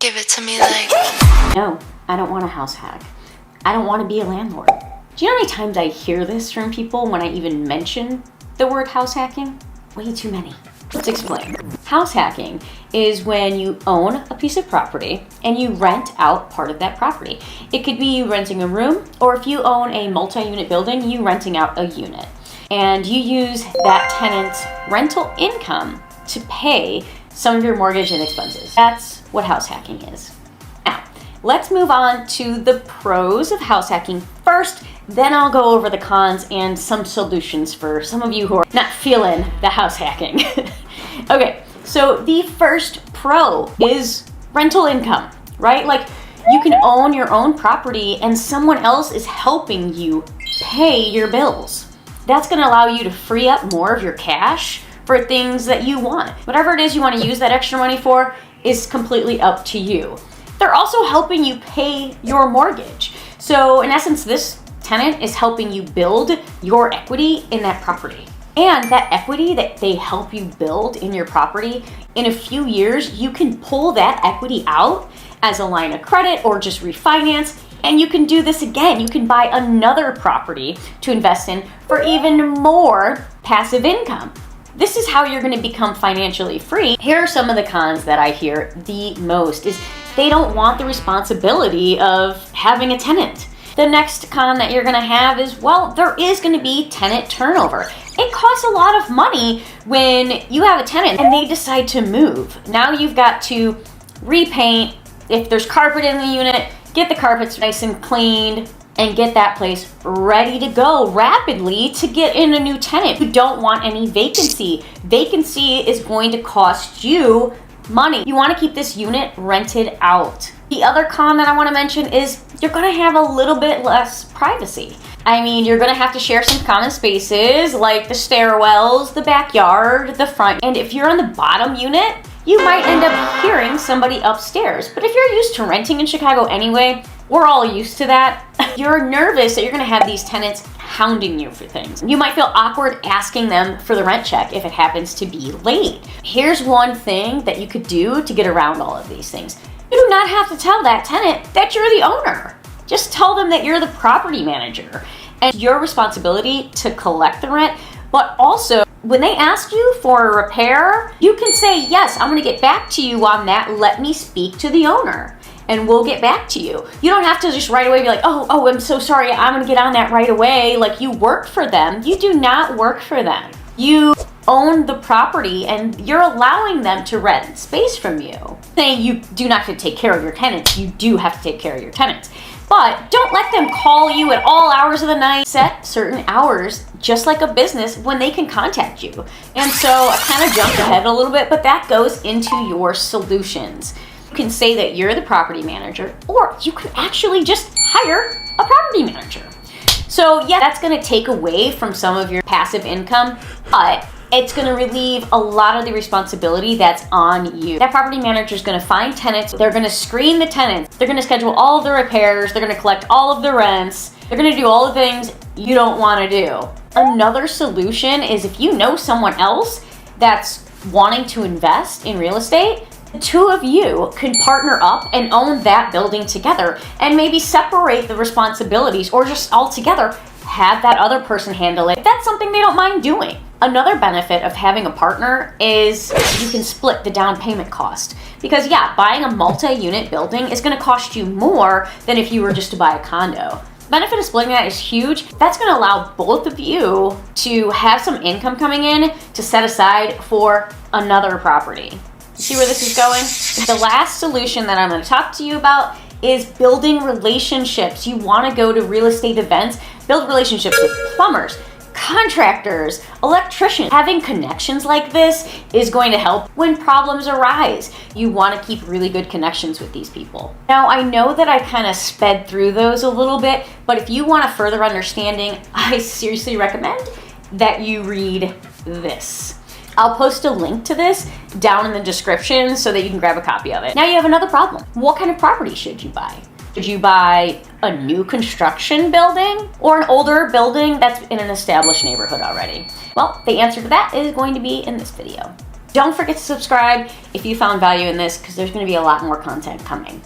Give it to me like... No, I don't want a house hack. I don't want to be a landlord. Do you know how many times I hear this from people when I even mention the word house hacking? Way too many. Let's explain. House hacking is when you own a piece of property and you rent out part of that property. It could be you renting a room, or if you own a multi-unit building, you renting out a unit. And you use that tenant's rental income to pay some of your mortgage and expenses. That's what house hacking is. Now, let's move on to the pros of house hacking first, then I'll go over the cons and some solutions for some of you who are not feeling the house hacking. Okay, so the first pro is rental income, right? Like, you can own your own property and someone else is helping you pay your bills. That's gonna allow you to free up more of your cash for things that you want. Whatever it is you want to use that extra money for is completely up to you. They're also helping you pay your mortgage. So in essence, this tenant is helping you build your equity in that property. And that equity that they help you build in your property, in a few years, you can pull that equity out as a line of credit or just refinance. And you can do this again. You can buy another property to invest in for even more passive income. This is how you're going to become financially free. Here are some of the cons that I hear the most is they don't want the responsibility of having a tenant. The next con that you're going to have is, well, there is going to be tenant turnover. It costs a lot of money when you have a tenant and they decide to move. Now you've got to repaint. If there's carpet in the unit, get the carpets nice and cleaned and get that place ready to go rapidly to get in a new tenant. You don't want any vacancy. Vacancy is going to cost you money. You want to keep this unit rented out. The other con that I want to mention is you're going to have a little bit less privacy. I mean, you're going to have to share some common spaces like the stairwells, the backyard, the front. And if you're on the bottom unit, you might end up hearing somebody upstairs. But if you're used to renting in Chicago anyway, we're all used to that. You're nervous that you're gonna have these tenants hounding you for things. You might feel awkward asking them for the rent check if it happens to be late. Here's one thing that you could do to get around all of these things. You do not have to tell that tenant that you're the owner. Just tell them that you're the property manager and your responsibility to collect the rent. But also, when they ask you for a repair, you can say, yes, I'm gonna get back to you on that. Let me speak to the owner and we'll get back to you. You don't have to just right away be like, oh, I'm so sorry, I'm gonna get on that right away. Like, you work for them. You do not work for them. You own the property and you're allowing them to rent space from you. Saying you do not have to take care of your tenants, you do have to take care of your tenants. But don't let them call you at all hours of the night. Set certain hours, just like a business, when they can contact you. And so I kind of jumped ahead a little bit, but that goes into your solutions. You can say that you're the property manager, or you can actually just hire a property manager. So yeah, that's gonna take away from some of your passive income, but it's gonna relieve a lot of the responsibility that's on you. That property manager is gonna find tenants, they're gonna screen the tenants, they're gonna schedule all of the repairs, they're gonna collect all of the rents, they're gonna do all the things you don't wanna do. Another solution is if you know someone else that's wanting to invest in real estate, the two of you can partner up and own that building together and maybe separate the responsibilities or just all together have that other person handle it. That's something they don't mind doing. Another benefit of having a partner is you can split the down payment cost. Because yeah, buying a multi-unit building is gonna cost you more than if you were just to buy a condo. Benefit of splitting that is huge. That's gonna allow both of you to have some income coming in to set aside for another property. See where this is going? The last solution that I'm gonna talk to you about is building relationships. You wanna go to real estate events, build relationships with plumbers, contractors, electricians. Having connections like this is going to help when problems arise. You want to keep really good connections with these people. Now, I know that I kind of sped through those a little bit, but if you want a further understanding, I seriously recommend that you read this. I'll post a link to this down in the description so that you can grab a copy of it. Now you have another problem. What kind of property should you buy? Should you buy a new construction building or an older building that's in an established neighborhood already? Well, the answer to that is going to be in this video. Don't forget to subscribe if you found value in this, because there's going to be a lot more content coming.